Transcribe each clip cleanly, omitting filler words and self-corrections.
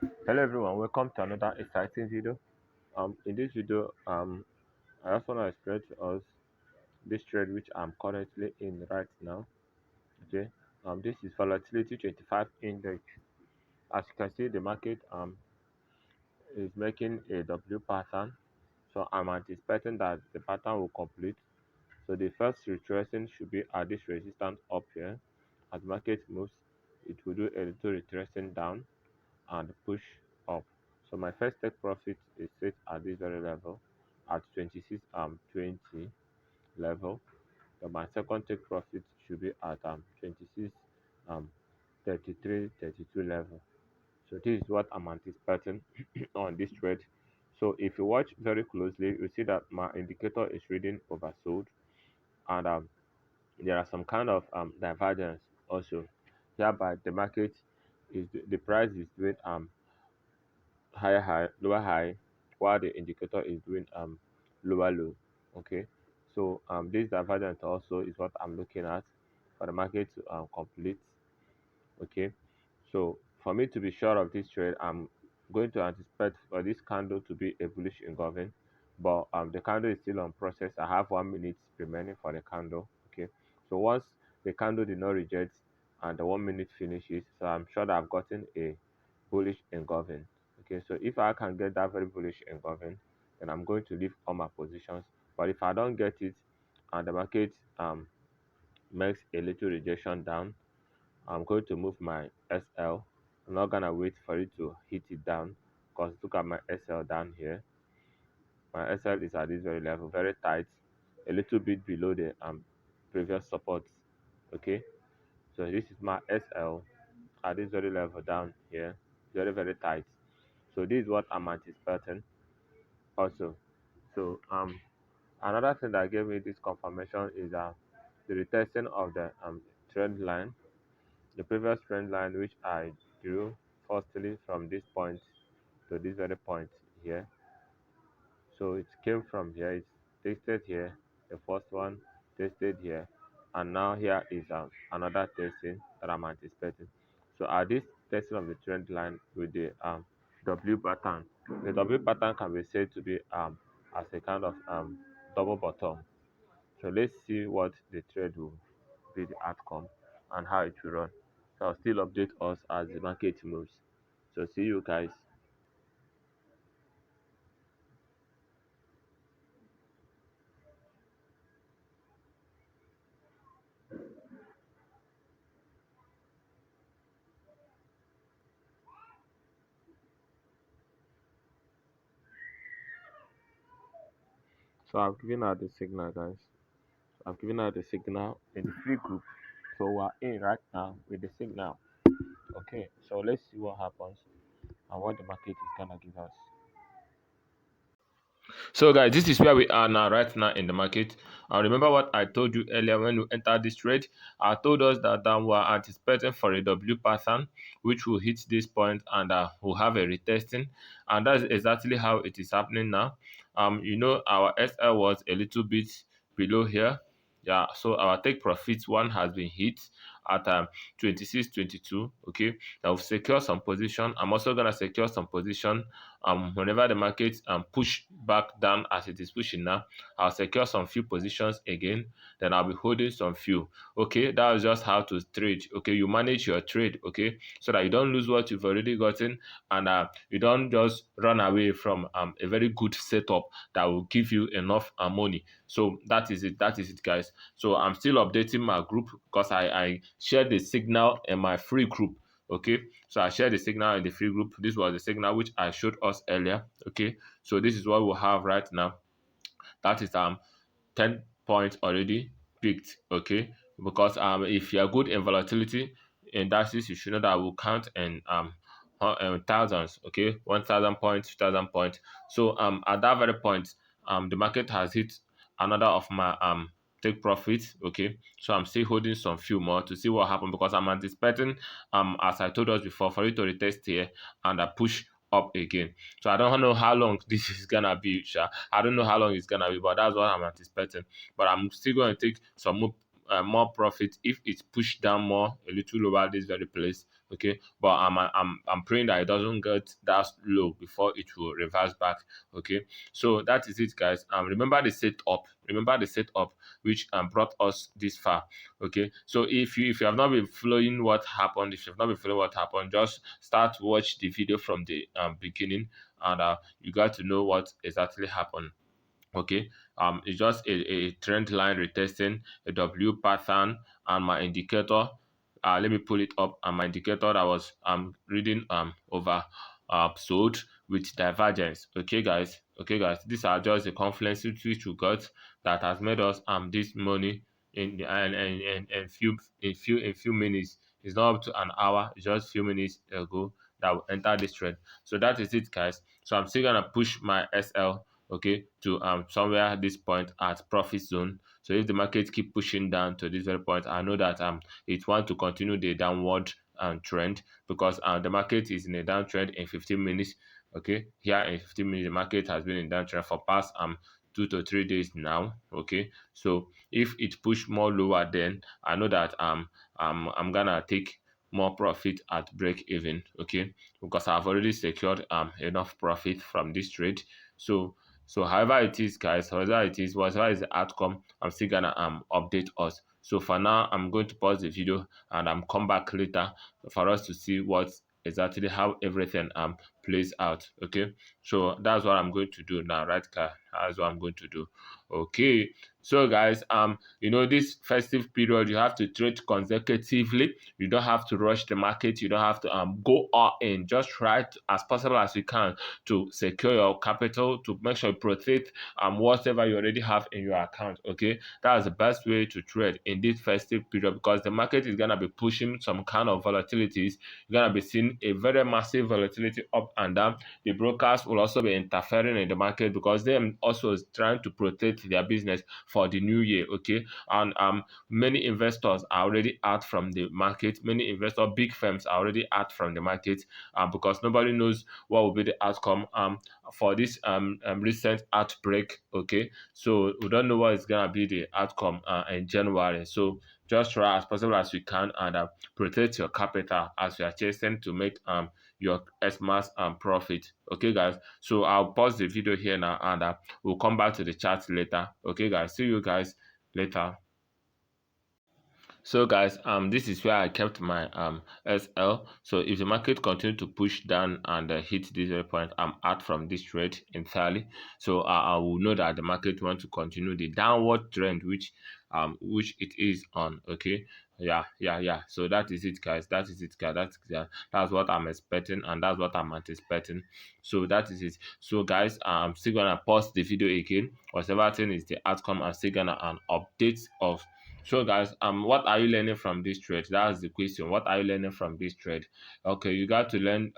Hello everyone, welcome to another exciting video. In this video, I just want to explain to us this trade which I'm currently in right now. Okay, this is volatility 25 index. As you can see, the market is making a W pattern, so I'm anticipating that the pattern will complete. So the first retracing should be at this resistance up here. As market moves, it will do a little retracing down and push up. So my first take profit is set at this very level at 26 20 level. So my second take profit should be at 26 33 32 level. So this is what I'm anticipating on this trade. So if you watch very closely, you see that my indicator is reading oversold, and there are some kind of divergence also, hereby the market is the price is doing higher high, lower high, while the indicator is doing lower low. Okay, so this divergence also is what I'm looking at for the market to complete. Okay, so for me to be sure of this trade, I'm going to anticipate for this candle to be a bullish engulfing, but the candle is still on process. I have 1 minute remaining for the candle. Okay, so once the candle did not reject and the 1 minute finishes, so I'm sure that I've gotten a bullish engulfing. Okay, so if I can get that very bullish engulfing, then I'm going to leave all my positions. But if I don't get it and the market makes a little rejection down, I'm going to move my SL. I'm not gonna wait for it to hit it down, because look at my SL down here. My SL is at this very level, very tight, a little bit below the previous support. Okay, so this is my SL at this very level down here, very tight. So this is what I'm anticipating also. So another thing that gave me this confirmation is the retesting of the trend line, the previous trend line which I drew firstly from this point to this very point here. So it came from here, it's tested here, the first one tested here, and now here is another testing that I'm anticipating. So at this testing of the trend line with the W pattern, the W pattern can be said to be as a kind of double bottom. So let's see what the trade will be the outcome and how it will run. So I'll still update us as the market moves. So see you guys. So I've given out the signal, guys. I've given out the signal in the free group. So we're in right now with the signal. Okay, so let's see what happens and what the market is gonna give us. So, guys, this is where we are now, right now in the market. Remember what I told you earlier when we entered this trade. I told us that we are anticipating for a W pattern, which will hit this point and will have a retesting, and that's exactly how it is happening now. Our SL was a little bit below here. Yeah, so our take profit one has been hit at 26.22. Okay, I've secured some position. I'm also gonna secure some position whenever the market push back down as it is pushing now. I'll secure some few positions again, then I'll be holding some few. Okay, that's just how to trade. Okay, you manage your trade, okay, so that you don't lose what you've already gotten, and you don't just run away from a very good setup that will give you enough money. So that is it, guys. So I'm still updating my group because I shared the signal in my free group. Okay, so I shared the signal in the free group. This was the signal which I showed us earlier. Okay, so this is what we have right now. That is 10 points already picked. Okay, because if you are good in volatility indices, you should know that will count in thousands. Okay, 1,000 points, 2,000 points. So at that very point, the market has hit another of my take profits. Okay, so I'm still holding some few more to see what happens, because I'm anticipating as I told us before, for it to retest here and push up again. So I don't know how long this is gonna be, sha. I don't know how long it's gonna be, but that's what I'm anticipating. But I'm still going to take some more profit if it's pushed down more, a little lower this very place. Okay, but I'm praying that it doesn't get that low before it will reverse back. Okay, so that is it, guys. Remember the setup. Remember the setup which brought us this far. Okay, so if you have not been following what happened, if you have not been following what happened, just start watch the video from the beginning, and you got to know what exactly happened. Okay, it's just a trend line retesting a W pattern, and my indicator, let me pull it up, and my indicator that was reading over sold with divergence. Okay, guys. Okay, guys, these are just the confluence which we got that has made us this money in the and few minutes. It's not up to an hour, it's just few minutes ago that we entered this trend. So that is it, guys. So I'm still gonna push my SL, okay, to somewhere at this point at profit zone. So if the market keep pushing down to this very point, I know that it want to continue the downward trend, because the market is in a downtrend in 15 minutes. Okay, here in 15 minutes the market has been in downtrend for past 2 to 3 days now. Okay, so if it push more lower, then I know that I'm gonna take more profit at break even. Okay, because I've already secured enough profit from this trade. So however it is, guys, however it is, whatever is the outcome, I'm still gonna update us. So for now, I'm going to pause the video and come back later for us to see what exactly how everything plays out. Okay, so that's what I'm going to do now, right, guys? That's what I'm going to do. Okay, so guys, this festive period, you have to trade consecutively. You don't have to rush the market. You don't have to go all in. Just try to, as possible as you can, to secure your capital, to make sure you protect whatever you already have in your account. Okay, that's the best way to trade in this festive period, because the market is gonna be pushing some kind of volatilities. You're gonna be seeing a very massive volatility up and down. The brokers will also be interfering in the market, because they are also trying to protect their business for the new year. Okay, and many investors are already out from the market. Many investors, big firms, are already out from the market, because nobody knows what will be the outcome for this recent outbreak. Okay, so we don't know what is gonna be the outcome in January. So just try as possible as you can, and protect your capital as you are chasing to make your Xmas profit. Okay, guys. So I'll pause the video here now, and we'll come back to the chat later. Okay, guys. See you guys later. So guys, this is where I kept my SL. So if the market continue to push down and hit this very point, I'm out from this trade entirely. So I will know that the market want to continue the downward trend, which it is on. Okay, yeah. So that is it, guys. That is it, guys. That's what I'm expecting, and that's what I'm anticipating. So that is it. So guys, I'm still gonna pause the video again. Whatever thing is the outcome, I'm still gonna update of. So guys, what are you learning from this trade? That's the question. What are you learning from this trade? Okay, you got to learn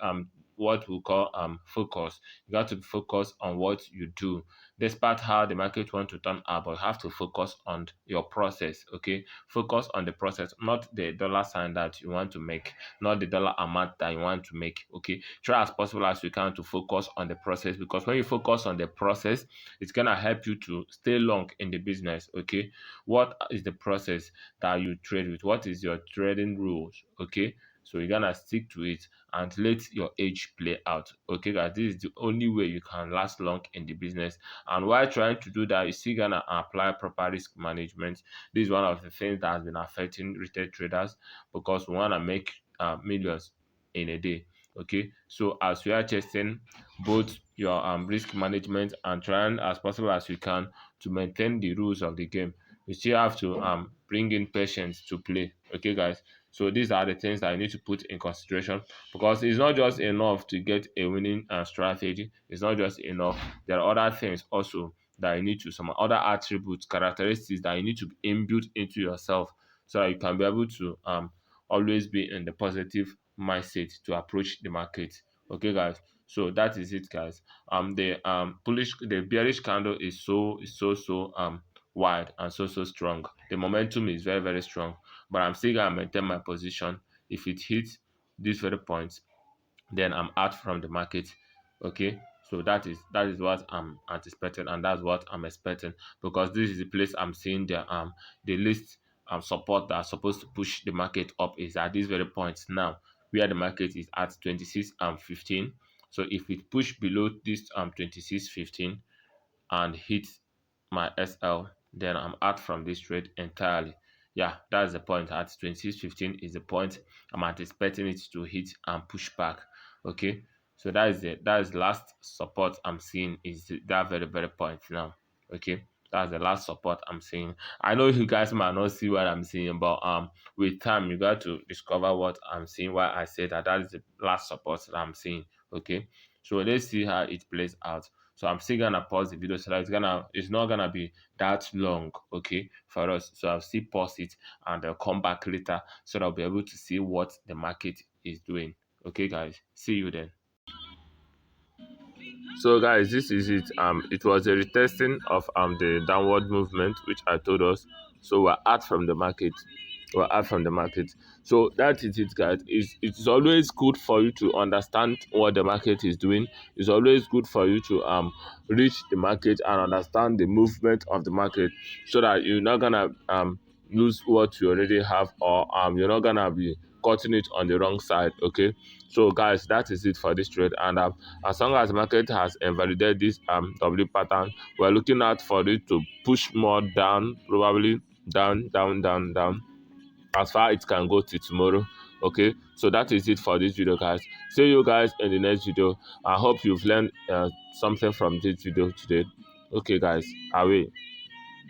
what we call focus. You got to focus on what you do. Despite how the market want to turn up, but you have to focus on your process. Okay, focus on the process, not the dollar sign that you want to make, not the dollar amount that you want to make. Okay, try as possible as you can to focus on the process, because when you focus on the process, it's gonna help you to stay long in the business. Okay, what is the process that you trade with? What is your trading rules? Okay, so you're gonna stick to it and let your age play out. Okay, guys, this is the only way you can last long in the business. And while trying to do that, you still gonna apply proper risk management. This is one of the things that has been affecting retail traders, because we want to make millions in a day. Okay, so as we are testing both your risk management and trying as possible as you can to maintain the rules of the game, you still have to bring in patience to play. Okay, guys, so these are the things that you need to put in consideration, because it's not just enough to get a winning strategy. It's not just enough. There are other things also that you need to, some other attributes, characteristics that you need to inbuilt into yourself, so that you can be able to always be in the positive mindset to approach the market. Okay, guys, so that is it, guys. The bearish candle is so wide and so strong. The momentum is very strong, but I'm still gonna maintain my position. If it hits this very point, then I'm out from the market. Okay, so that is what I'm anticipating, and that's what I'm expecting, because this is the place I'm seeing the least support that's supposed to push the market up is at this very point now. where the market is at 26 and 15. So if it push below this 26.15 and hit my SL, then I'm out from this trade entirely. Yeah, that's the point. At 26.15 is the point I'm anticipating it to hit and push back. Okay, so that is last support I'm seeing is that very point now. Okay, that's the last support I'm seeing. I know you guys might not see what I'm seeing, but with time you got to discover what I'm seeing. Why I say that is the last support that I'm seeing. Okay, so let's see how it plays out. So I'm still gonna pause the video so that it's not gonna be that long, okay, for us. So I'll still pause it and I'll come back later so that I'll be able to see what the market is doing. Okay, guys, see you then. So guys, this is it. It was a retesting of the downward movement which I told us. So we're out from the market. We're out from the market. So that is it, guys. It's always good for you to understand what the market is doing. It's always good for you to reach the market and understand the movement of the market so that you're not gonna lose what you already have, or you're not gonna be cutting it on the wrong side. Okay, so guys, that is it for this trade. And as long as the market has invalidated this W pattern, we're looking out for it to push more down, probably down as far it can go till tomorrow. Okay, so that is it for this video, guys. See you guys in the next video. I hope you've learned something from this video today. Okay, guys, away.